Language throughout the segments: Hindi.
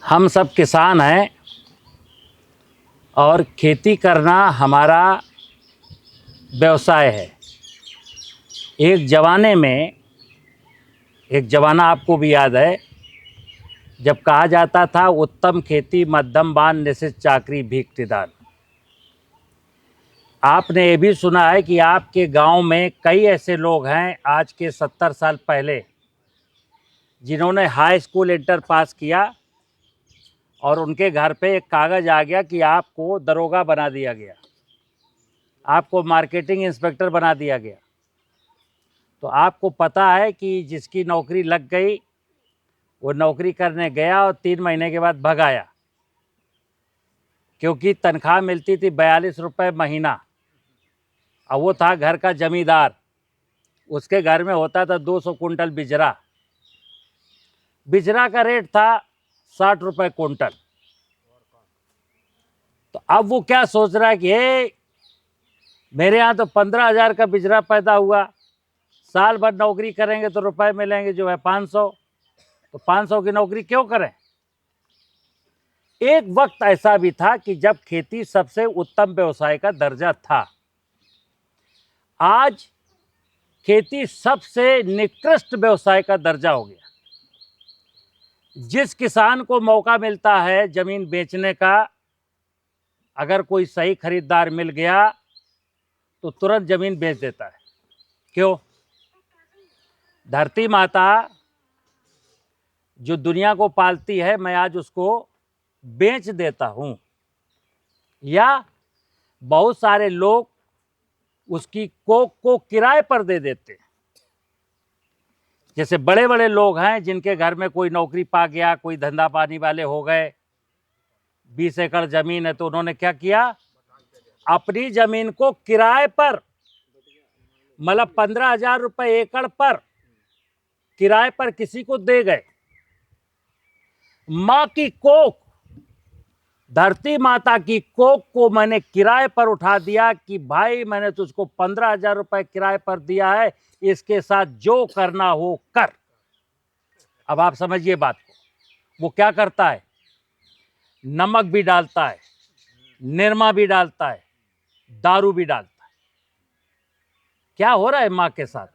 हम सब किसान हैं और खेती करना हमारा व्यवसाय है। एक ज़माना आपको भी याद है जब कहा जाता था उत्तम खेती मध्यम बान निशित चाकरी भीख निदान। आपने ये भी सुना है कि आपके गांव में कई ऐसे लोग हैं आज के 70 साल पहले जिन्होंने हाई स्कूल इंटर पास किया और उनके घर पे एक कागज़ आ गया कि आपको दरोगा बना दिया गया, आपको मार्केटिंग इंस्पेक्टर बना दिया गया। तो आपको पता है कि जिसकी नौकरी लग गई वो नौकरी करने गया और 3 महीने के बाद भग आया, क्योंकि तनख्वाह मिलती थी 42 रुपये महीना और वो था घर का जमींदार। उसके घर में होता था 200 कुंटल बिजरा। बिजरा का रेट था 60 रुपये कुंटल। तो अब वो क्या सोच रहा है कि हे मेरे यहाँ तो 15,000 का बिजरा पैदा हुआ, साल भर नौकरी करेंगे तो रुपए मिलेंगे जो है 500, तो 500 की नौकरी क्यों करें। एक वक्त ऐसा भी था कि जब खेती सबसे उत्तम व्यवसाय का दर्जा था। आज खेती सबसे निकृष्ट व्यवसाय का दर्जा हो गया। जिस किसान को मौका मिलता है जमीन बेचने का, अगर कोई सही खरीदार मिल गया तो तुरंत जमीन बेच देता है। क्यों? धरती माता जो दुनिया को पालती है, मैं आज उसको बेच देता हूं, या बहुत सारे लोग उसकी कोख को किराए पर दे देते हैं। जैसे बड़े बड़े लोग हैं जिनके घर में कोई नौकरी पा गया, कोई धंधा पानी वाले हो गए, 20 एकड़ जमीन है तो उन्होंने क्या किया, अपनी जमीन को किराए पर, मतलब 15,000 रुपये एकड़ पर किराए पर किसी को दे गए। माँ की कोख, धरती माता की कोख को मैंने किराए पर उठा दिया कि भाई मैंने तुझको 15,000 रुपये किराए पर दिया है, इसके साथ जो करना हो कर। अब आप समझिए बात को। वो क्या करता है, नमक भी डालता है, निरमा भी डालता है, दारू भी डालता है। क्या हो रहा है माँ के साथ।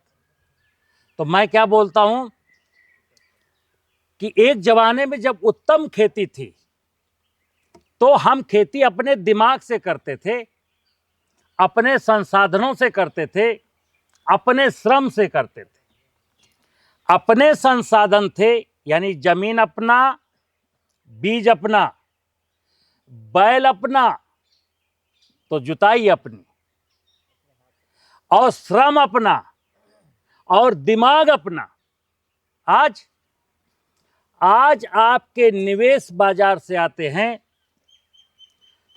तो मैं क्या बोलता हूं कि एक जमाने में जब उत्तम खेती थी तो हम खेती अपने दिमाग से करते थे, अपने संसाधनों से करते थे, अपने श्रम से करते थे। अपने संसाधन थे यानी जमीन अपना, बीज अपना, बैल अपना तो जुताई अपनी, और श्रम अपना और दिमाग अपना। आज आपके निवेश बाजार से आते हैं,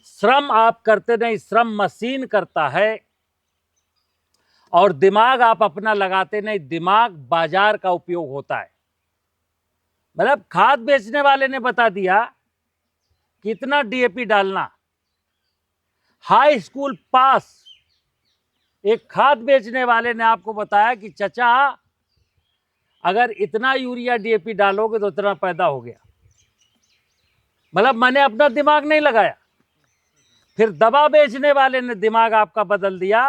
श्रम आप करते नहीं, श्रम मशीन करता है, और दिमाग आप अपना लगाते नहीं, दिमाग बाजार का उपयोग होता है। मतलब खाद बेचने वाले ने बता दिया कितना डीएपी डालना। हाई स्कूल पास एक खाद बेचने वाले ने आपको बताया कि चचा अगर इतना यूरिया डीएपी डालोगे तो इतना पैदा हो गया। मतलब मैंने अपना दिमाग नहीं लगाया। फिर दवा बेचने वाले ने दिमाग आपका बदल दिया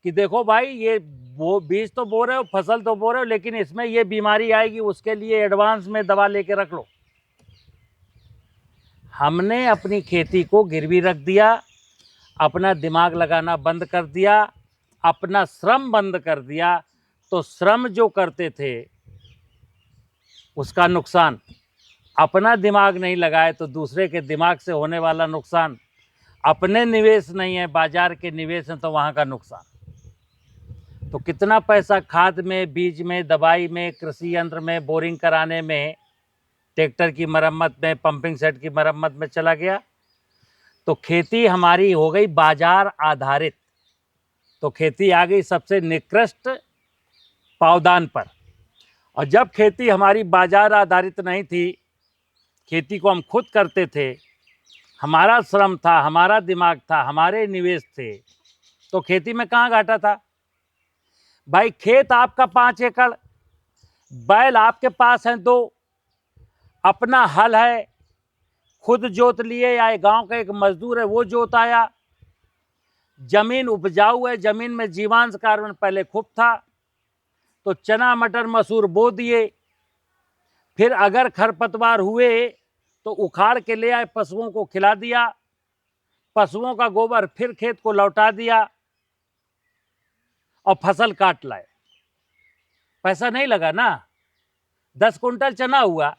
कि देखो भाई ये वो बीज तो बो रहे हो, फसल तो बो रहे हो, लेकिन इसमें ये बीमारी आएगी, उसके लिए एडवांस में दवा लेके रख लो। हमने अपनी खेती को गिरवी रख दिया, अपना दिमाग लगाना बंद कर दिया, अपना श्रम बंद कर दिया। तो श्रम जो करते थे उसका नुकसान, अपना दिमाग नहीं लगाए तो दूसरे के दिमाग से होने वाला नुकसान, अपने निवेश नहीं है बाजार के निवेश हैं तो वहाँ का नुकसान। तो कितना पैसा खाद में, बीज में, दवाई में, कृषि यंत्र में, बोरिंग कराने में, ट्रैक्टर की मरम्मत में, पंपिंग सेट की मरम्मत में चला गया। तो खेती हमारी हो गई बाजार आधारित। तो खेती आ गई सबसे निकृष्ट पावदान पर। और जब खेती हमारी बाजार आधारित नहीं थी, खेती को हम खुद करते थे, हमारा श्रम था, हमारा दिमाग था, हमारे निवेश थे, तो खेती में कहाँ घाटा था भाई। खेत आपका 5 एकड़, बैल आपके पास हैं 2, अपना हल है, खुद जोत लिए या गांव का एक मजदूर है वो जोत आया। जमीन उपजाऊ है, जमीन में जीवांश कार्बन पहले खूब था, तो चना मटर मसूर बो दिए। फिर अगर खरपतवार हुए तो उखाड़ के ले आए, पशुओं को खिला दिया, पशुओं का गोबर फिर खेत को लौटा दिया और फसल काट लाए। पैसा नहीं लगा ना। 10 कुंटल चना हुआ,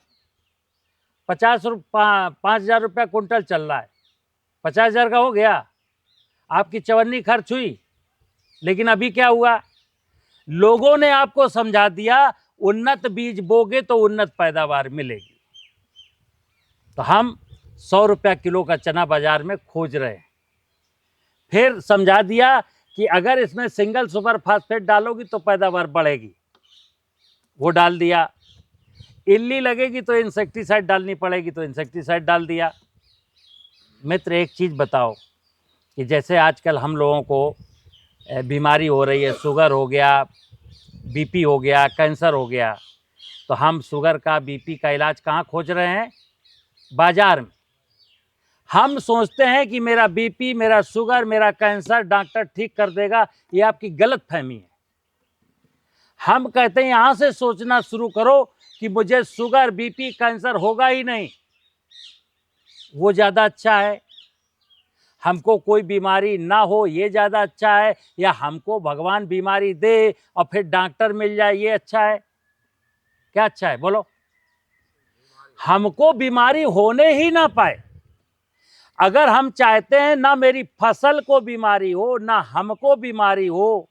5,000 रुपया कुंटल चल रहा है, 50,000 का हो गया, आपकी चवन्नी खर्च हुई। लेकिन अभी क्या हुआ, लोगों ने आपको समझा दिया उन्नत बीज बोगे तो उन्नत पैदावार मिलेगी। तो हम 100 रुपया किलो का चना बाजार में खोज रहे हैं। फिर समझा दिया कि अगर इसमें सिंगल सुपर फास्फेट डालोगी तो पैदावार बढ़ेगी, वो डाल दिया। इल्ली लगेगी तो इंसेक्टिसाइड डालनी पड़ेगी, तो इंसेक्टिसाइड डाल दिया। मित्र, एक चीज़ बताओ कि जैसे आजकल हम लोगों को बीमारी हो रही है, शुगर हो गया, बीपी हो गया, कैंसर हो गया, तो हम शुगर का बीपी का इलाज कहाँ खोज रहे हैं? बाजार में। हम सोचते हैं कि मेरा बीपी, मेरा शुगर, मेरा कैंसर डॉक्टर ठीक कर देगा। ये आपकी गलत फहमी है। हम कहते हैं यहाँ से सोचना शुरू करो कि मुझे शुगर बीपी कैंसर होगा ही नहीं, वो ज़्यादा अच्छा है। हमको कोई बीमारी ना हो ये ज़्यादा अच्छा है, या हमको भगवान बीमारी दे और फिर डॉक्टर मिल जाए ये अच्छा है? क्या अच्छा है बोलो? हमको बीमारी होने ही ना पाए। अगर हम चाहते हैं ना मेरी फसल को बीमारी हो ना हमको बीमारी हो,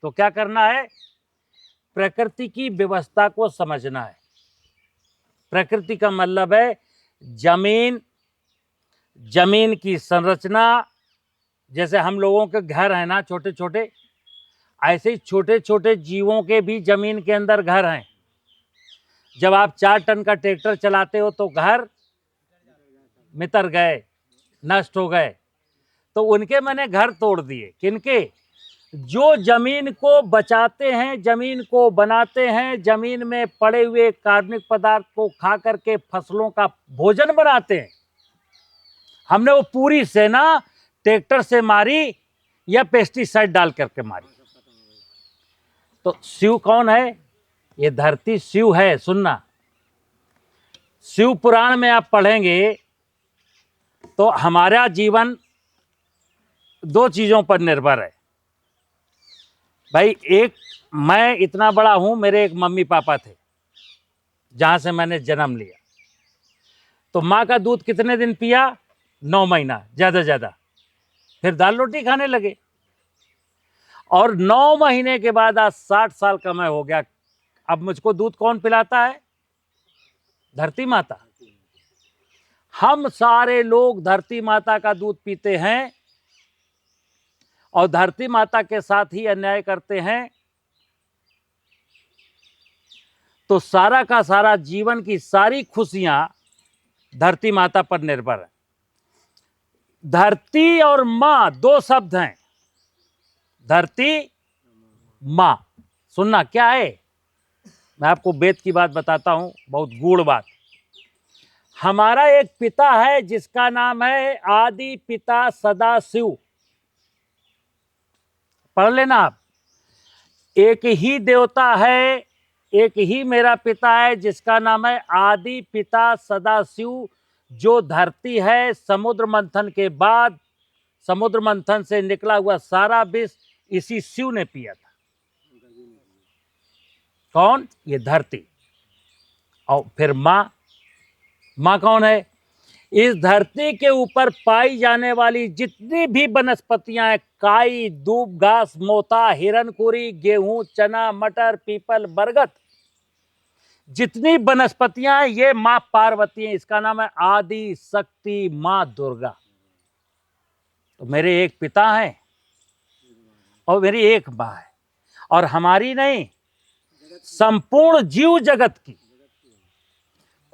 तो क्या करना है? प्रकृति की व्यवस्था को समझना है। प्रकृति का मतलब है जमीन की संरचना। जैसे हम लोगों के घर है ना छोटे छोटे, ऐसे ही छोटे छोटे जीवों के भी जमीन के अंदर घर हैं। जब आप 4 टन का ट्रैक्टर चलाते हो तो घर मितर गए, नष्ट हो गए, तो उनके मैंने घर तोड़ दिए। किनके? जो जमीन को बचाते हैं, जमीन को बनाते हैं, जमीन में पड़े हुए कार्बनिक पदार्थ को खा करके फसलों का भोजन बनाते हैं। हमने वो पूरी सेना ट्रैक्टर से मारी या पेस्टिसाइड डाल करके मारी। तो शिव कौन है? ये धरती शिव है। सुनना, शिव पुराण में आप पढ़ेंगे तो हमारा जीवन 2 चीजों पर निर्भर है भाई। एक, मैं इतना बड़ा हूं, मेरे एक मम्मी पापा थे जहां से मैंने जन्म लिया, तो माँ का दूध कितने दिन पिया? 9 महीना ज्यादा ज्यादा, फिर दाल रोटी खाने लगे। और 9 महीने के बाद आज 60 साल का मैं हो गया। अब मुझको दूध कौन पिलाता है? धरती माता। हम सारे लोग धरती माता का दूध पीते हैं और धरती माता के साथ ही अन्याय करते हैं, तो सारा का सारा जीवन की सारी खुशियां धरती माता पर निर्भर है। धरती और मां 2 शब्द हैं, धरती मां। सुनना क्या है, मैं आपको वेद की बात बताता हूं, बहुत गूढ़ बात। हमारा एक पिता है जिसका नाम है आदि पिता सदाशिव। पढ़ लेना आप। एक ही देवता है, एक ही मेरा पिता है जिसका नाम है आदि पिता सदाशिव। जो धरती है, समुद्र मंथन के बाद, समुद्र मंथन से निकला हुआ सारा विष इसी शिव ने पिया था। कौन? ये धरती। और फिर मां। मां कौन है? इस धरती के ऊपर पाई जाने वाली जितनी भी वनस्पतियां हैं, काई, दूब, घास, मोता, हिरनकुरी, गेहूं, चना, मटर, पीपल, बरगद, जितनी वनस्पतियां हैं ये मां पार्वती है। इसका नाम है आदि शक्ति मां दुर्गा। तो मेरे एक पिता हैं और मेरी एक मां है, और हमारी नहीं, संपूर्ण जीव जगत की,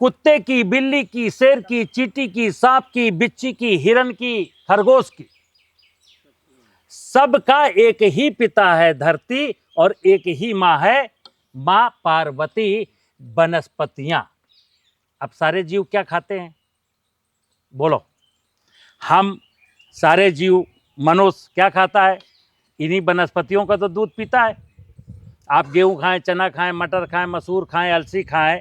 कुत्ते की, बिल्ली की, शेर की, चींटी की, सांप की, बिच्छी की, हिरन की, खरगोश की, सबका एक ही पिता है धरती, और एक ही मां है मां पार्वती। वनस्पतियां, अब सारे जीव क्या खाते हैं? बोलो। हम सारे जीव, मनुष्य क्या खाता है? इन्हीं वनस्पतियों का तो दूध पीता है। आप गेहूँ खाएं, चना खाएं, मटर खाएं, मसूर खाएं, अलसी खाएं,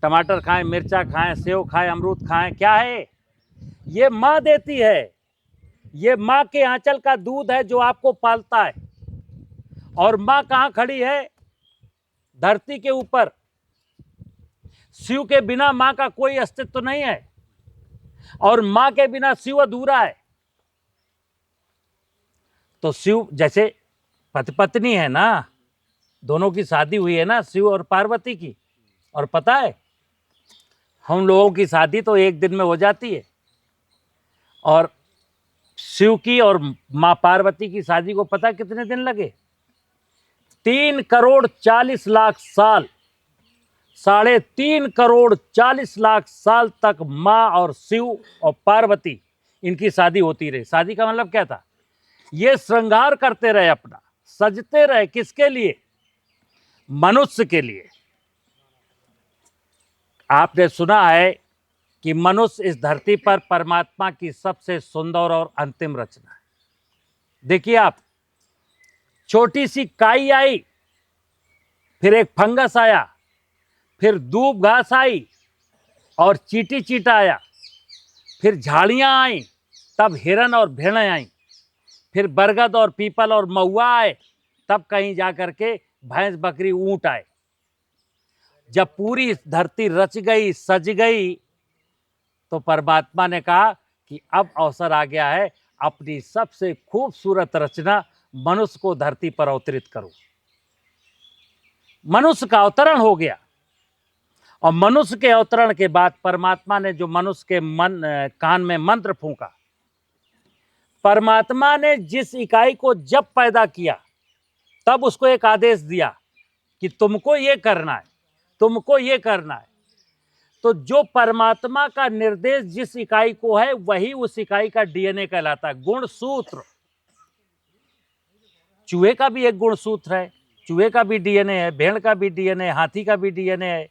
टमाटर खाएं, मिर्चा खाएं, सेव खाएं, अमरूद खाएं, क्या है? ये माँ देती है। ये माँ के आंचल का दूध है जो आपको पालता है। और माँ कहाँ खड़ी है? धरती के ऊपर। शिव के बिना माँ का कोई अस्तित्व नहीं है और माँ के बिना शिव अधूरा है। तो शिव जैसे पति पत्नी है ना, दोनों की शादी हुई है ना, शिव और पार्वती की। और पता है, हम लोगों की शादी तो एक दिन में हो जाती है और शिव की और माँ पार्वती की शादी को पता कितने दिन लगे? 3,40,00,000 साल। 3.5 करोड़ 40 लाख साल तक माँ और शिव और पार्वती, इनकी शादी होती रही। शादी का मतलब क्या था? ये श्रृंगार करते रहे, अपना सजते रहे। किसके लिए? मनुष्य के लिए। आपने सुना है कि मनुष्य इस धरती पर परमात्मा की सबसे सुंदर और अंतिम रचना है। देखिए आप, छोटी सी काई आई, फिर एक फंगस आया, फिर दूब घास आई और चींटी चींटा आया, फिर झाड़ियां आई, तब हिरन और भेड़ें आई, फिर बरगद और पीपल और महुआ आए, तब कहीं जाकर के भैंस बकरी ऊंट आए। जब पूरी धरती रच गई, सज गई, तो परमात्मा ने कहा कि अब अवसर आ गया है, अपनी सबसे खूबसूरत रचना मनुष्य को धरती पर अवतरित करो। मनुष्य का अवतरण हो गया और मनुष्य के अवतरण के बाद परमात्मा ने जो मनुष्य के कान में मंत्र फूंका, परमात्मा ने जिस इकाई को जब पैदा किया तब उसको एक आदेश दिया कि तुमको ये करना है, तुमको ये करना है। तो जो परमात्मा का निर्देश जिस इकाई को है, वही उस इकाई का डीएनए कहलाता है। गुणसूत्र। चूहे का भी एक गुणसूत्र है, चूहे का भी डीएनए है, भेड़ का भी डीएनए है, हाथी का भी डीएनए है,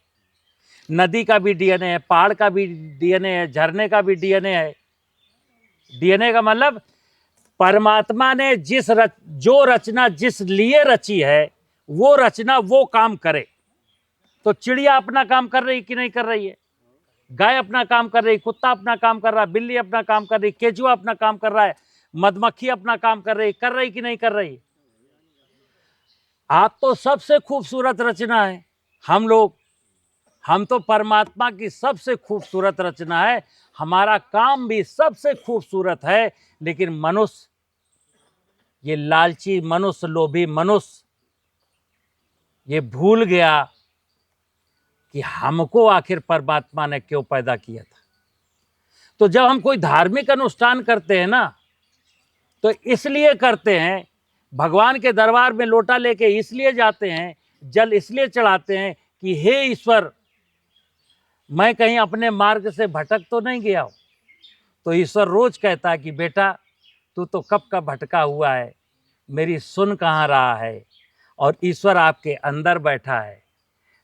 नदी का भी डीएनए है, पहाड़ का भी डीएनए है, झरने का भी डीएनए है। डीएनए का मतलब परमात्मा ने जो रचना जिस लिए रची है, वो रचना वो काम करे। तो चिड़िया अपना काम कर रही कि नहीं कर रही है? गाय अपना काम कर रही, कुत्ता अपना काम कर रहा है, बिल्ली अपना काम कर रही, केचुआ अपना काम कर रहा है, मधुमक्खी अपना काम कर रही कि नहीं कर रही? आप तो सबसे खूबसूरत रचना है। हम तो परमात्मा की सबसे खूबसूरत रचना है। हमारा काम भी सबसे खूबसूरत है, लेकिन मनुष्य, ये लालची मनुष्य, लोभी मनुष्य, ये भूल गया कि हमको आखिर परमात्मा ने क्यों पैदा किया था। तो जब हम कोई धार्मिक अनुष्ठान करते हैं ना, तो इसलिए करते हैं, भगवान के दरबार में लोटा लेके इसलिए जाते हैं, जल इसलिए चढ़ाते हैं कि हे ईश्वर, मैं कहीं अपने मार्ग से भटक तो नहीं गया हूं। तो ईश्वर रोज कहता है कि बेटा, तू तो कब का भटका हुआ है, मेरी सुन कहाँ रहा है। और ईश्वर आपके अंदर बैठा है।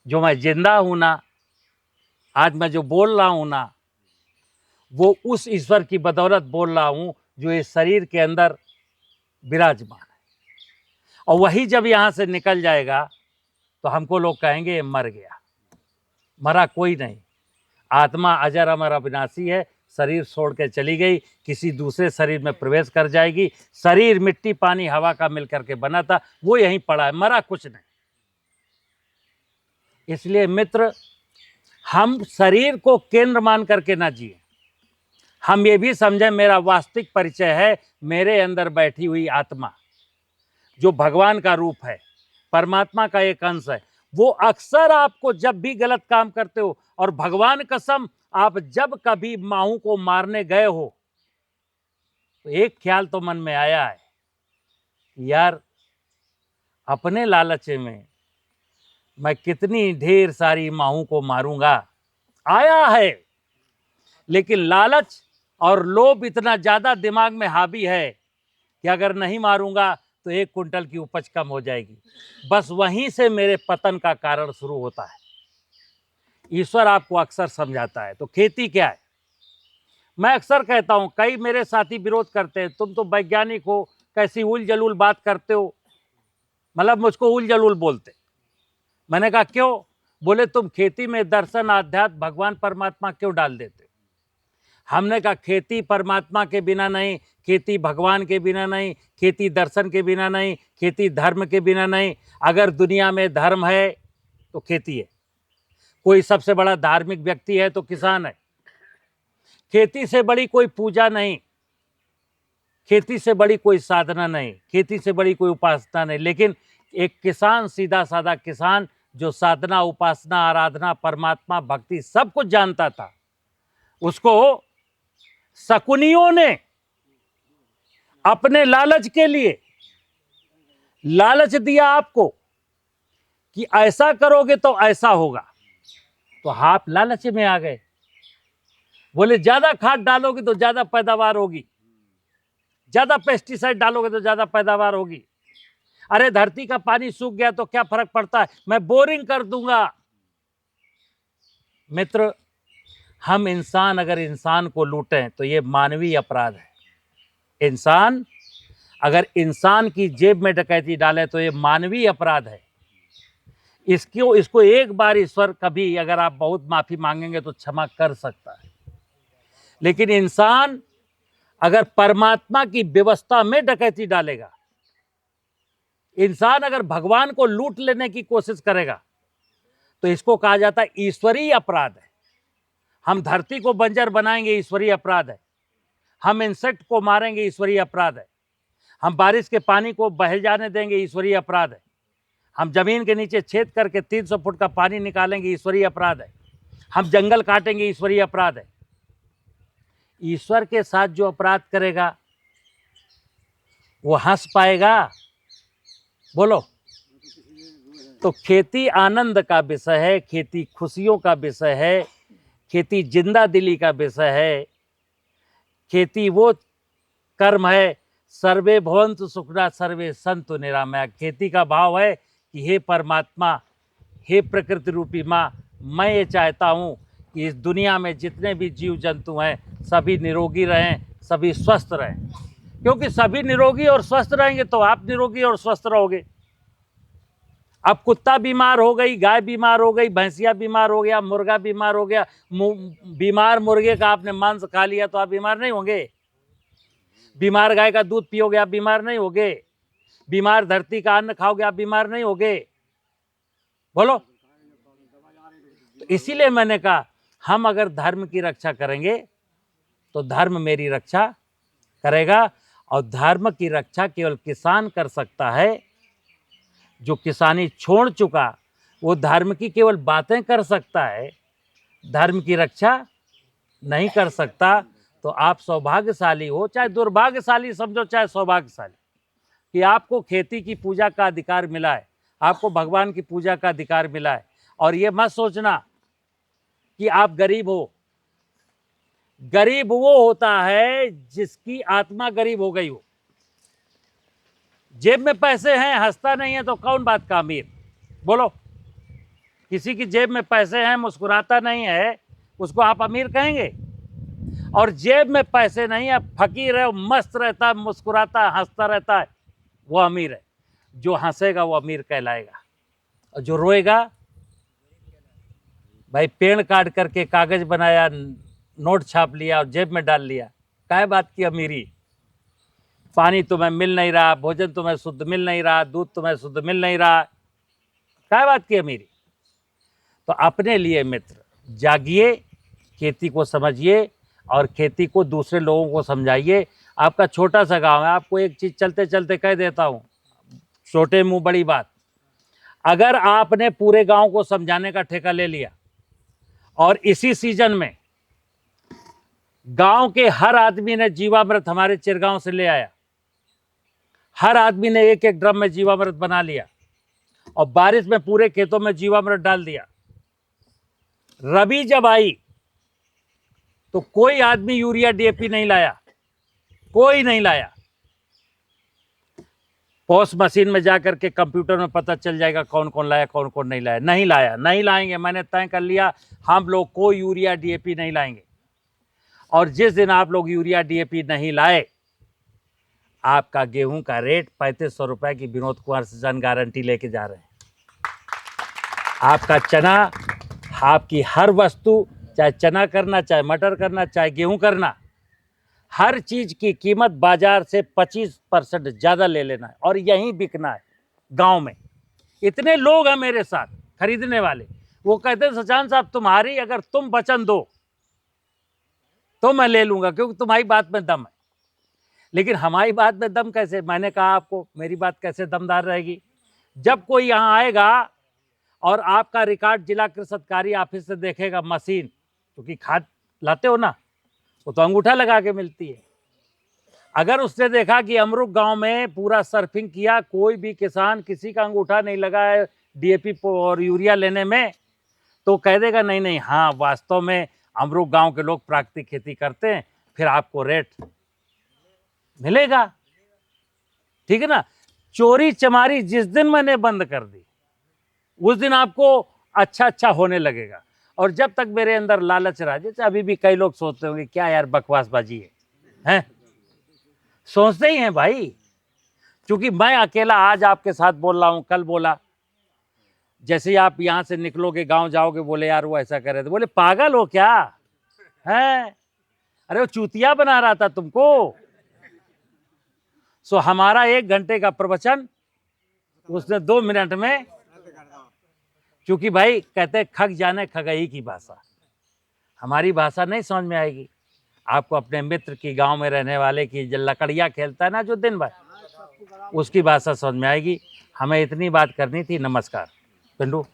जो मैं जिंदा हूं ना, आज मैं जो बोल रहा हूं ना, वो उस ईश्वर की बदौलत बोल रहा हूं जो इस शरीर के अंदर विराजमान है। और वही जब यहां से निकल जाएगा तो हमको लोग कहेंगे ये मर गया। मरा कोई नहीं। आत्मा अजर अमर अविनाशी है। शरीर छोड़ के चली गई, किसी दूसरे शरीर में प्रवेश कर जाएगी। शरीर मिट्टी पानी हवा का मिलकर के बना था, वो यहीं पड़ा है, मरा कुछ नहीं। इसलिए मित्र, हम शरीर को केंद्र मान करके ना जिए। हम ये भी समझें मेरा वास्तविक परिचय है मेरे अंदर बैठी हुई आत्मा, जो भगवान का रूप है, परमात्मा का एक अंश है। वो अक्सर आपको जब भी गलत काम करते हो, और भगवान कसम, आप जब कभी माहू को मारने गए हो तो एक ख्याल तो मन में आया है, यार अपने लालच में मैं कितनी ढेर सारी माहू को मारूंगा। आया है, लेकिन लालच और लोभ इतना ज्यादा दिमाग में हावी है कि अगर नहीं मारूंगा तो 1 कुंटल की उपज कम हो जाएगी। बस वहीं से मेरे पतन का कारण शुरू होता है। ईश्वर आपको अक्सर समझाता है। तो खेती क्या है? मैं अक्सर कहता हूं, कई मेरे साथी विरोध करते हैं, तुम तो वैज्ञानिक हो, कैसी उल जलूल बात करते हो, मतलब मुझको उल जलूल बोलते। मैंने कहा क्यों? बोले तुम खेती में दर्शन, आध्यात्म, भगवान परमात्मा क्यों डाल देते? हमने कहा खेती परमात्मा के बिना नहीं, खेती भगवान के बिना नहीं, खेती दर्शन के बिना नहीं, खेती धर्म के बिना नहीं। अगर दुनिया में धर्म है तो खेती है। कोई सबसे बड़ा धार्मिक व्यक्ति है तो किसान है। खेती से बड़ी कोई पूजा नहीं, खेती से बड़ी कोई साधना नहीं, खेती से बड़ी कोई उपासना नहीं। लेकिन एक किसान, सीधा साधा किसान, जो साधना, उपासना, आराधना, परमात्मा, भक्ति सब कुछ जानता था, उसको शकुनियों ने अपने लालच के लिए लालच दिया आपको कि ऐसा करोगे तो ऐसा होगा, तो आप लालच में आ गए। बोले ज्यादा खाद डालोगे तो ज्यादा पैदावार होगी, ज्यादा पेस्टिसाइड डालोगे तो ज्यादा पैदावार होगी। अरे धरती का पानी सूख गया तो क्या फर्क पड़ता है, मैं बोरिंग कर दूंगा। मित्र, हम इंसान अगर इंसान को लूटें तो ये मानवीय अपराध है। इंसान अगर इंसान की जेब में डकैती डाले तो ये मानवीय अपराध है। इसको एक बार ईश्वर कभी अगर आप बहुत माफी मांगेंगे तो क्षमा कर सकता है। लेकिन इंसान अगर परमात्मा की व्यवस्था में डकैती डालेगा, इंसान अगर भगवान को लूट लेने की कोशिश करेगा, तो इसको कहा जाता है ईश्वरीय अपराध है। हम धरती को बंजर बनाएंगे, ईश्वरीय अपराध है। हम इंसेक्ट को मारेंगे, ईश्वरीय अपराध है। हम बारिश के पानी को बह जाने देंगे, ईश्वरीय अपराध है। हम जमीन के नीचे छेद करके 300 फुट का पानी निकालेंगे, ईश्वरीय अपराध है। हम जंगल काटेंगे, ईश्वरीय अपराध है। ईश्वर के साथ जो अपराध करेगा वो हंस पाएगा? बोलो। तो खेती आनंद का विषय है, खेती खुशियों का विषय है, खेती जिंदा दिली का विषय है। खेती वो कर्म है, सर्वे भवन्तु सुखिनः सर्वे सन्तु निरामया। खेती का भाव है कि हे परमात्मा, हे प्रकृति रूपी माँ, मैं ये चाहता हूँ कि इस दुनिया में जितने भी जीव जंतु हैं सभी निरोगी रहें, सभी स्वस्थ रहें। क्योंकि सभी निरोगी और स्वस्थ रहेंगे तो आप निरोगी और स्वस्थ रहोगे। अब कुत्ता बीमार हो गई, गाय बीमार हो गई, भैंसिया बीमार हो गया, मुर्गा बीमार हो गया, बीमार मुर्गे का आपने मांस खा लिया तो आप बीमार नहीं होंगे। बीमार गाय का दूध पियोगे आप बीमार नहीं होगे। बीमार धरती का अन्न खाओगे आप बीमार नहीं होगे। बोलो। तो इसीलिए मैंने कहा, हम अगर धर्म की रक्षा करेंगे तो धर्म मेरी रक्षा करेगा। और धर्म की रक्षा केवल किसान कर सकता है। जो किसानी छोड़ चुका वो धर्म की केवल बातें कर सकता है, धर्म की रक्षा नहीं कर सकता। तो आप सौभाग्यशाली हो, चाहे दुर्भाग्यशाली समझो चाहे सौभाग्यशाली, कि आपको खेती की पूजा का अधिकार मिला है, आपको भगवान की पूजा का अधिकार मिला है। और ये मत सोचना कि आप गरीब हो। गरीब वो होता है जिसकी आत्मा गरीब हो गई हो। जेब में पैसे हैं, हंसता नहीं है तो कौन बात का अमीर? बोलो। किसी की जेब में पैसे हैं, मुस्कुराता नहीं है, उसको आप अमीर कहेंगे? और जेब में पैसे नहीं है, फकीर है, मस्त रहता है, मुस्कुराता है, हंसता रहता है, वो अमीर है। जो हंसेगा वो अमीर कहलाएगा, और जो रोएगा, भाई पेड़ काट करके कागज बनाया, नोट छाप लिया और जेब में डाल लिया, क्या बात की अमीरी? पानी तुम्हें मिल नहीं रहा, भोजन तुम्हें शुद्ध मिल नहीं रहा, दूध तुम्हें शुद्ध मिल नहीं रहा, क्या बात की अमीरी? तो अपने लिए मित्र जागिए, खेती को समझिए और खेती को दूसरे लोगों को समझाइए। आपका छोटा सा गांव है, आपको एक चीज चलते चलते कह देता हूं, छोटे मुंह बड़ी बात। अगर आपने पूरे गांव को समझाने का ठेका ले लिया और इसी सीजन में गांव के हर आदमी ने जीवामृत हमारे चिरगांव से ले आया, हर आदमी ने एक एक ड्रम में जीवामृत बना लिया और बारिश में पूरे खेतों में जीवामृत डाल दिया, रबी जब आई तो कोई आदमी यूरिया डीएपी नहीं लाया, कोई नहीं लाया। पॉस मशीन में जा करके कंप्यूटर में पता चल जाएगा कौन कौन लाया कौन कौन नहीं लाया। नहीं लाया, नहीं लाएंगे, मैंने तय कर लिया हम लोग कोई यूरिया डीएपी नहीं लाएंगे। और जिस दिन आप लोग यूरिया डीएपी नहीं लाए, आपका गेहूं का रेट 3500 रुपए की विनोद कुमार से जन गारंटी लेके जा रहे हैं। आपका चना, आपकी हर वस्तु, चाहे चना करना, चाहे मटर करना, चाहे गेहूं करना, हर चीज की कीमत बाजार से 25% ज्यादा ले लेना है और यहीं बिकना है। गांव में इतने लोग हैं मेरे साथ खरीदने वाले, वो कहते हैं सचान साहब तुम्हारी अगर तुम वचन दो तो मैं ले लूंगा, क्योंकि तुम्हारी बात में दम है। लेकिन हमारी बात में दम कैसे? मैंने कहा आपको मेरी बात कैसे दमदार रहेगी? जब कोई यहाँ आएगा और आपका रिकॉर्ड जिला कृषि अधिकारी ऑफिस से देखेगा मशीन, क्योंकि खाद लाते हो ना, वो तो अंगूठा लगा के मिलती है। अगर उसने देखा कि अमरुक गांव में पूरा सर्फिंग किया, कोई भी किसान किसी का अंगूठा नहीं लगा है डीएपी और यूरिया लेने में, तो कह देगा नहीं नहीं, हाँ वास्तव में अमरुक गांव के लोग प्राकृतिक खेती करते हैं, फिर आपको रेट मिलेगा। ठीक है ना? चोरी चमारी जिस दिन मैंने बंद कर दी, उस दिन आपको अच्छा अच्छा होने लगेगा। और जब तक मेरे अंदर लालच रहा, जैसे अभी भी कई लोग सोचते होंगे क्या यार बकवासबाजी है, हैं? सोचते ही हैं भाई, क्योंकि मैं अकेला आज आपके साथ बोल रहा हूं, कल बोला। जैसे आप यहां से निकलोगे, गांव जाओगे, बोले यार वो ऐसा कर रहे थे, बोले पागल हो क्या हैं? अरे वो चूतिया बना रहा था तुमको। सो हमारा 1 घंटे का प्रवचन उसने 2 मिनट में, क्योंकि भाई कहते खग जाने खगई की भाषा, हमारी भाषा नहीं समझ में आएगी आपको। अपने मित्र की, गांव में रहने वाले की, जो लकड़िया खेलता है ना जो दिन भर, उसकी भाषा समझ में आएगी। हमें इतनी बात करनी थी। नमस्कार पिंडू।